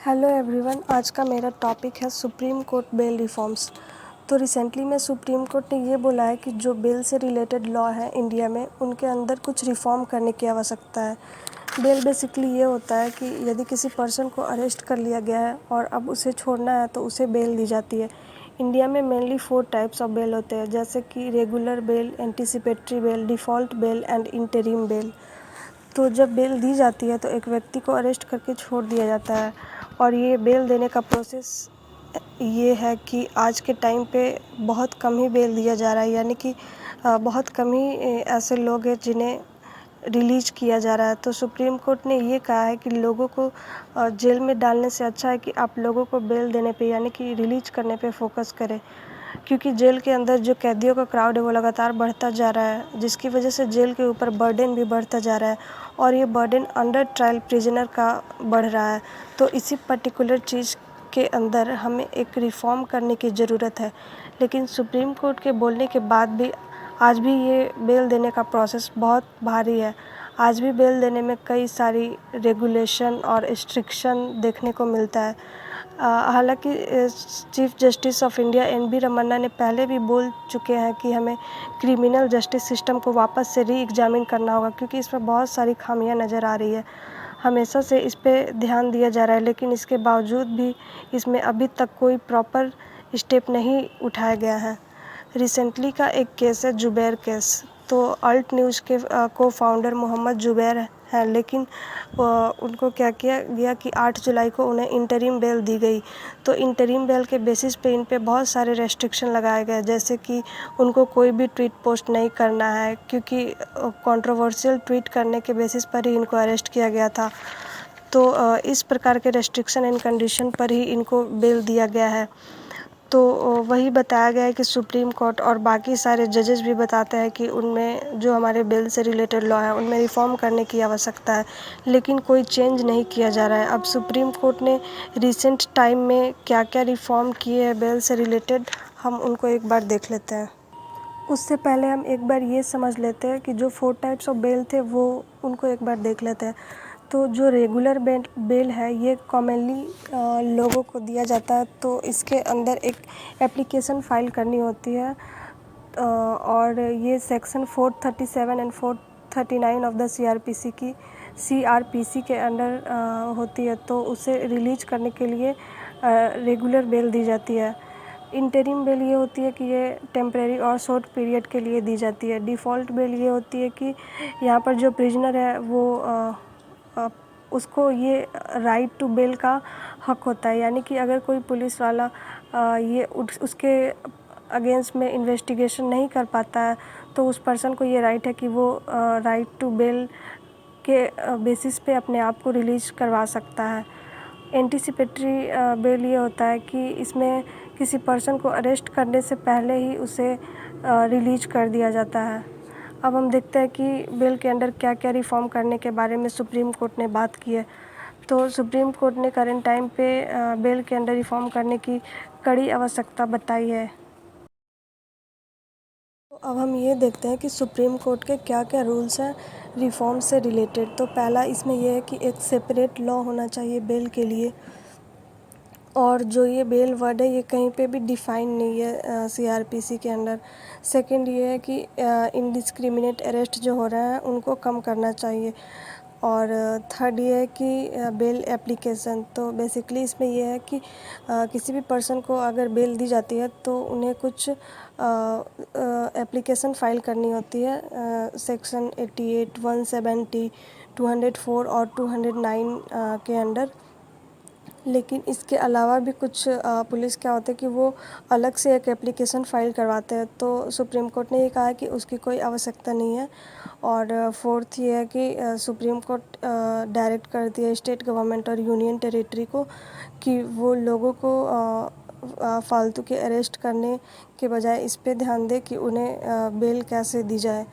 Hello everyone, आज का मेरा टॉपिक है सुप्रीम कोर्ट बेल रिफॉर्म्स। तो रिसेंटली में सुप्रीम कोर्ट ने ये बोला है कि जो बेल से रिलेटेड लॉ है इंडिया में, उनके अंदर कुछ रिफॉर्म करने की आवश्यकता है। बेल बेसिकली ये होता है कि यदि किसी पर्सन को अरेस्ट कर लिया गया है और अब उसे छोड़ना है तो उसे बेल दी जाती है। इंडिया में मेनली 4 टाइप्स ऑफ बेल होते हैं, जैसे कि regular bell, anticipatory bail, default bell and interim bell. तो जब बेल दी जाती है तो एक व्यक्ति को अरेस्ट करके छोड़ दिया जाता है, और ये बेल देने का प्रोसेस ये है कि आज के टाइम पे बहुत कम ही बेल दिया जा रहा है, यानी कि बहुत कम ही ऐसे लोग हैं जिन्हें रिलीज़ किया जा रहा है। तो सुप्रीम कोर्ट ने ये कहा है कि लोगों को जेल में डालने से अच्छा है कि आप लोगों को बेल देने पे, यानी कि रिलीज़ करने पे फोकस करें, क्योंकि जेल के अंदर जो कैदियों का क्राउड है वो लगातार बढ़ता जा रहा है, जिसकी वजह से जेल के ऊपर बर्डन भी बढ़ता जा रहा है, और ये बर्डन अंडर ट्रायल प्रिजनर का बढ़ रहा है। तो इसी पर्टिकुलर चीज़ के अंदर हमें एक रिफ़ॉर्म करने की ज़रूरत है। लेकिन सुप्रीम कोर्ट के बोलने के बाद भी आज भी ये बेल देने का प्रोसेस बहुत भारी है। आज भी बेल देने में कई सारी रेगुलेशन और रिस्ट्रिक्शन देखने को मिलता है। हालांकि chief justice of India N V. Ramana ने पहले भी बोल चुके हैं कि हमें क्रिमिनल जस्टिस सिस्टम को वापस से री एग्जामिन करना होगा, क्योंकि इसमें बहुत सारी खामियां नज़र आ रही है। हमेशा से इस पे ध्यान दिया जा रहा है, लेकिन इसके बावजूद भी इसमें अभी तक कोई प्रॉपर स्टेप नहीं उठाया गया है। रिसेंटली का एक केस है जुबैर केस। तो अल्ट न्यूज़ के को फाउंडर मोहम्मद जुबैर हैं, लेकिन उनको क्या किया गया कि 8 जुलाई को उन्हें इंटरिम बेल दी गई। तो इंटरिम बेल के बेसिस पे इन पे बहुत सारे रेस्ट्रिक्शन लगाए गए, जैसे कि उनको कोई भी ट्वीट पोस्ट नहीं करना है, क्योंकि कंट्रोवर्शियल ट्वीट करने के बेसिस पर ही इनको अरेस्ट किया गया था। तो इस प्रकार के रेस्ट्रिक्शन एंड कंडीशन पर ही इनको बेल दिया गया है। तो वही बताया गया है कि सुप्रीम कोर्ट और बाकी सारे जजेस भी बताते हैं कि उनमें जो हमारे बेल से रिलेटेड लॉ है उनमें रिफ़ॉर्म करने की आवश्यकता है, लेकिन कोई चेंज नहीं किया जा रहा है। अब सुप्रीम कोर्ट ने रिसेंट टाइम में क्या क्या रिफ़ॉर्म किए हैं बेल से रिलेटेड, हम उनको एक बार देख लेते हैं। उससे पहले हम एक बार ये समझ लेते हैं कि जो 4 टाइप्स ऑफ बेल थे वो उनको एक बार देख लेते हैं। तो जो रेगुलर बेल है ये कॉमनली लोगों को दिया जाता है। तो इसके अंदर एक एप्लीकेशन फ़ाइल करनी होती है, और ये section 437 and 439 of the CrPC के अंडर होती है। तो उसे रिलीज करने के लिए रेगुलर बेल दी जाती है। इंटरिम बेल ये होती है कि ये टेम्परेरी और शॉर्ट पीरियड के लिए दी जाती है। डिफ़ॉल्ट बेल ये होती है कि यहाँ पर जो प्रिजनर है वो उसको ये राइट टू बेल का हक होता है, यानी कि अगर कोई पुलिस वाला ये उसके अगेंस्ट में इन्वेस्टिगेशन नहीं कर पाता है तो उस पर्सन को ये राइट है कि वो राइट टू बेल के बेसिस पे अपने आप को रिलीज़ करवा सकता है। एंटीसिपेटरी बेल ये होता है कि इसमें किसी पर्सन को अरेस्ट करने से पहले ही उसे रिलीज कर दिया जाता है। अब हम देखते हैं कि बेल के अंडर क्या क्या रिफ़ॉर्म करने के बारे में सुप्रीम कोर्ट ने बात की है। तो सुप्रीम कोर्ट ने करंट टाइम पे बेल के अंडर रिफ़ॉर्म करने की कड़ी आवश्यकता बताई है। तो अब हम ये देखते हैं कि सुप्रीम कोर्ट के क्या क्या रूल्स हैं रिफ़ॉर्म से रिलेटेड। तो पहला इसमें यह है कि एक सेपरेट लॉ होना चाहिए बेल के लिए, और जो ये बेल वर्ड है ये कहीं पे भी डिफ़ाइन नहीं है सीआरपीसी के अंडर। सेकंड ये है कि इनडिस्क्रिमिनेट अरेस्ट जो हो रहा है उनको कम करना चाहिए। और थर्ड ये है कि बेल एप्लीकेशन। तो बेसिकली इसमें ये है कि किसी भी पर्सन को अगर बेल दी जाती है तो उन्हें कुछ एप्लीकेशन फ़ाइल करनी होती है सेक्शन 88, 170, 204 और 209 के अंडर। लेकिन इसके अलावा भी कुछ पुलिस क्या होता है कि वो अलग से एक एप्लीकेशन फ़ाइल करवाते हैं। तो सुप्रीम कोर्ट ने ये कहा कि उसकी कोई आवश्यकता नहीं है। और फोर्थ ये है कि सुप्रीम कोर्ट डायरेक्ट कर दिया स्टेट गवर्नमेंट और यूनियन टेरिटरी को कि वो लोगों को फालतू के अरेस्ट करने के बजाय इस पे ध्यान दे कि उन्हें बेल कैसे दी जाए।